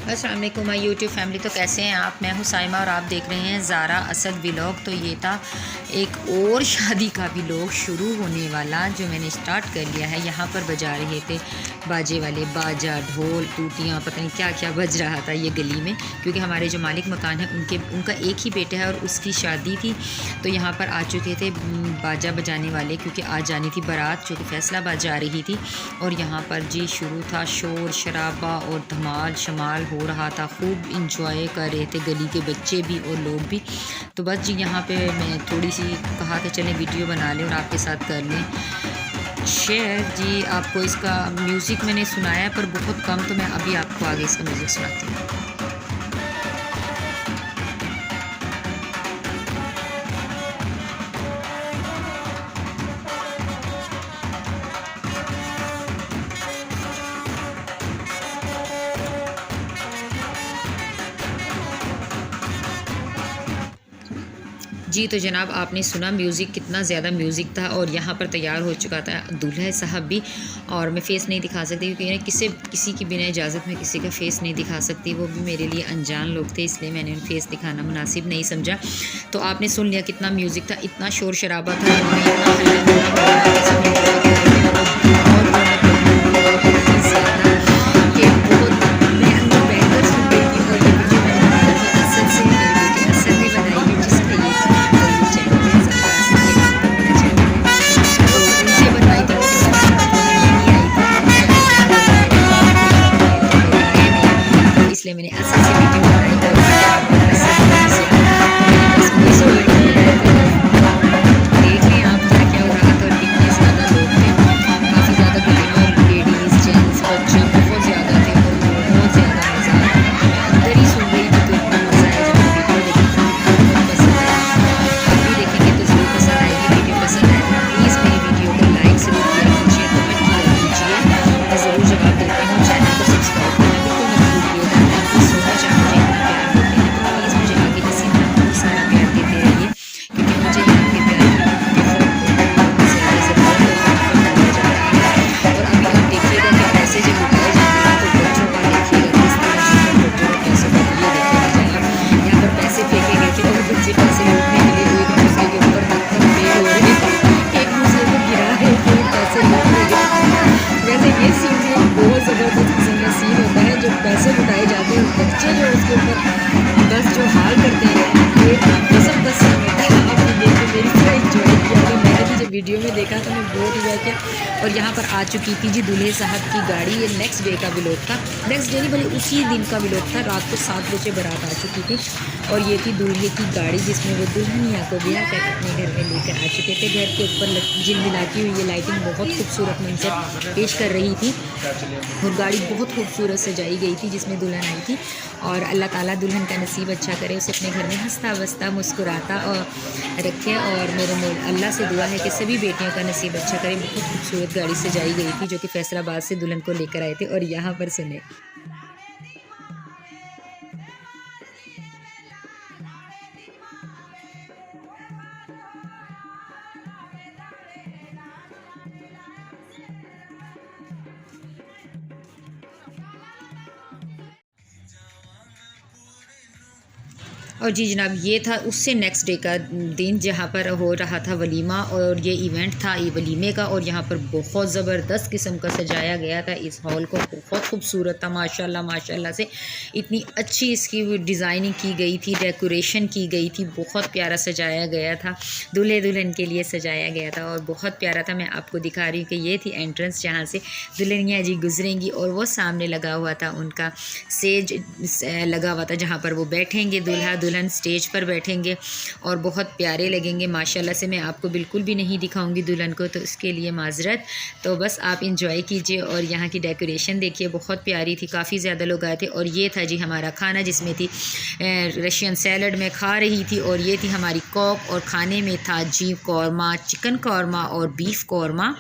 अस्सलाम वालेकुम my YouTube family. तो कैसे हैं आप? मैं हूं साइमा और आप देख रहे हैं ज़ारा असद व्लॉग। तो ये था एक और शादी का व्लॉग शुरू होने वाला जो मैंने स्टार्ट कर लिया है। यहाँ पर बजा रहे थे बाजे वाले, बाजा, ढोल, टूटियाँ, पता नहीं क्या क्या बज रहा था ये गली में, क्योंकि हमारे जो मालिक मकान है उनका एक ही बेटा है और उसकी शादी थी। तो यहाँ पर आ चुके थे बाजा बजाने वाले, क्योंकि आज जानी थी बारात जो कि फैसलाबाद जा रही थी। और यहाँ पर जी शुरू था शोर शराबा और धमाल शमाल हो रहा था। खूब इंजॉय कर रहे थे गली के बच्चे भी और लोग भी। तो बस जी यहाँ पे मैं थोड़ी सी कहा कि चलें वीडियो बना लें और आपके साथ कर लें शेयर। जी आपको इसका म्यूज़िक मैंने सुनाया है पर बहुत कम, तो मैं अभी आपको आगे इसका म्यूज़िक सुनाती हूँ। जी तो जनाब आपने सुना म्यूज़िक, कितना ज़्यादा म्यूज़िक था। और यहाँ पर तैयार हो चुका था दूल्हा साहब भी। और मैं फ़ेस नहीं दिखा सकती क्योंकि किसी की बिना इजाज़त में किसी का फ़ेस नहीं दिखा सकती, वो भी मेरे लिए अनजान लोग थे, इसलिए मैंने उन फ़ेस दिखाना मुनासिब नहीं समझा। तो आपने सुन लिया कितना म्यूज़िक था, इतना शोर शराबा था। इसलिए मैंने ऐसे वीडियो देख लें आप क्या क्या हो रहा था। और कितने ज़्यादा लोग थे, काफ़ी ज़्यादा दुल्हन, लेडीज़, जेंट्स, बच्चे बहुत ज़्यादा थे और बहुत ज़्यादा मज़ा आया। मैं अंदर ही सुन रही थी तो इतना मज़ा आया। जब मैं वीडियो देखी बहुत पसंद आया। आप भी देखेंगे तो ज़रूर पसंद आएगी। वीडियो पसंद आए तो प्लीज़ मेरी वीडियो को लाइक ज़रूर किया कीजिए, कमेंट किया कीजिए। मैं ज़रूर जवाब देती हूँ। चैनल को सब्सक्राइब करना बिल्कुल मत भूलिएगा। Thank you so much. आप मुझे इतना प्यार देते हैं तो प्लीज़ मुझे आगे इसी तरह बहुत सारा प्यार देते रहिए, क्योंकि मुझे आपके प्यार की बहुत ज़्यादा ज़रूरत है और वक्त होता जा रहा है। और अभी आप देखिएगा कि पैसे जब उठाए जाते हैं तो बच्चों का देखिएगा किस तरह से बच्चों को पैसे का ये देखिएगा जनाब। यहाँ पर पैसे फेंके गए थे और बच्चे पैसे लूटने के लिए एक दूसरे के ऊपर पत्थर फेंक हो रहे थे, एक दूसरे को गिरा रहे थे, पैसे लूट रहे थे। वैसे ये सीन भी एक बहुत ज़बरदस्त किस्म का सीन होता है जब पैसे उठाए जाते हैं। बच्चे जो उसके ऊपर बस जो हाल करते हैं ये गजब का सीन होता है। आपने देख के मेरी पूरा इंजॉय किया होगा। मैंने भी जब वीडियो में देखा तो मैं बहुत इंजॉय किया। और यहाँ पर आ चुकी थी जी दूल्हे साहब की गाड़ी। ये नेक्स्ट डे का व्लॉग था, नेक्स्ट डे नहीं बल्कि उसी दिन का व्लॉग था। रात को 7 बजे बारात आ चुकी थी और ये थी दूल्हे की गाड़ी जिसमें वो दुल्हनिया को ब्याह कर अपने घर में लेकर आ चुके थे। घर के ऊपर झिलमिलाती हुई ये लाइटिंग बहुत खूबसूरत मंजर पेश कर रही थी और गाड़ी बहुत खूबसूरत सजाई गई थी जिसमें दुल्हन आई थी। और अल्लाह ताला दुल्हन का नसीब अच्छा करे, उसे अपने घर में हंसता बसता मुस्कुराता और रखे। और मेरे अल्लाह से दुआ है कि सभी बेटियों का नसीब अच्छा करे। बहुत खूबसूरत गाड़ी सजाई गई थी जो कि फैसलाबाद से दुल्हन को लेकर आए थे। और यहाँ पर सुने और जी जनाब ये था उससे नेक्स्ट डे का दिन जहाँ पर हो रहा था वलीमा। और ये इवेंट था ये वलीमे का और यहाँ पर बहुत ज़बरदस्त किस्म का सजाया गया था इस हॉल को। बहुत खूबसूरत था माशाल्लाह माशाल्लाह से। इतनी अच्छी इसकी डिज़ाइनिंग की गई थी, डेकोरेशन की गई थी, बहुत प्यारा सजाया गया था। दूल्हे दुल्हन के लिए सजाया गया था और बहुत प्यारा था। मैं आपको दिखा रही हूँ कि ये थी एंट्रेंस जहाँ से दुल्हनियाँ जी गुजरेंगी और वो सामने लगा हुआ था उनका सेज लगा हुआ था जहाँ पर वो बैठेंगे, दूल्हा दुल्हन स्टेज पर बैठेंगे और बहुत प्यारे लगेंगे माशाल्लाह से। मैं आपको बिल्कुल भी नहीं दिखाऊंगी दुल्हन को, तो इसके लिए माजरत। तो बस आप इंजॉय कीजिए और यहाँ की डेकोरेशन देखिए बहुत प्यारी थी, काफ़ी ज़्यादा लोग आए थे। और ये था जी हमारा खाना जिसमें थी रशियन सैलड में खा रही थी और ये थी हमारी पीकॉक और खाने में था जी कौरमा, चिकन कौरमा और बीफ कौरमा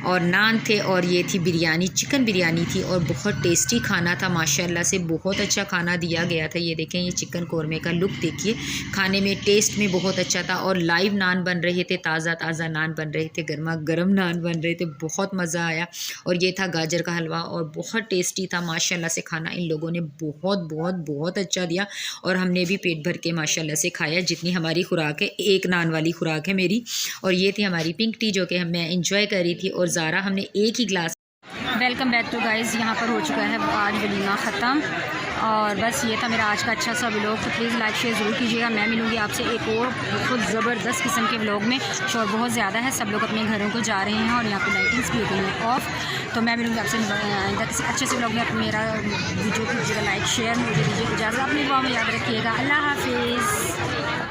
और नान थे और ये थी बिरयानी, चिकन बिरयानी थी और बहुत टेस्टी खाना था माशाल्लाह से, बहुत अच्छा खाना दिया गया था। ये देखें, ये चिकन कौरमे का लुक देखिए, खाने में टेस्ट में बहुत अच्छा था और लाइव नान बन रहे थे, ताज़ा ताज़ा नान बन रहे थे, गर्मा गर्म नान बन रहे थे, बहुत मज़ा आया। और ये था गाजर का हलवा और बहुत टेस्टी था माशाल्लाह से खाना, इन लोगों ने बहुत बहुत बहुत अच्छा दिया और हमने भी पेट भर के माशाल्लाह से खाया जितनी हमारी खुराक है, एक नान वाली खुराक है मेरी। और ये थी हमारी पिंक टी जो कि मैं इंजॉय कर रही थी और ज़ारा हमने एक ही glass. Welcome back to guys, यहाँ पर हो चुका है आज वलीमा ख़त्म और बस ये था मेरा आज का अच्छा सा व्लॉग। तो प्लीज़ लाइक शेयर ज़रूर कीजिएगा। मैं मिलूँगी आपसे एक और बहुत ज़बरदस्त किस्म के व्लॉग में। शोर बहुत ज़्यादा है, सब लोग अपने घरों को जा रहे हैं और यहाँ पे लाइटिंग्स भी हो गई हैं ऑफ। तो मैं मिलूँगी आपसे किसी अच्छे से व्लॉग में। मेरा वीडियो कीजिएगा लाइक शेयर, मुझे दीजिए इजाज़त, अपनी दुआ में याद रखिएगा। अल्लाह हाफिज़।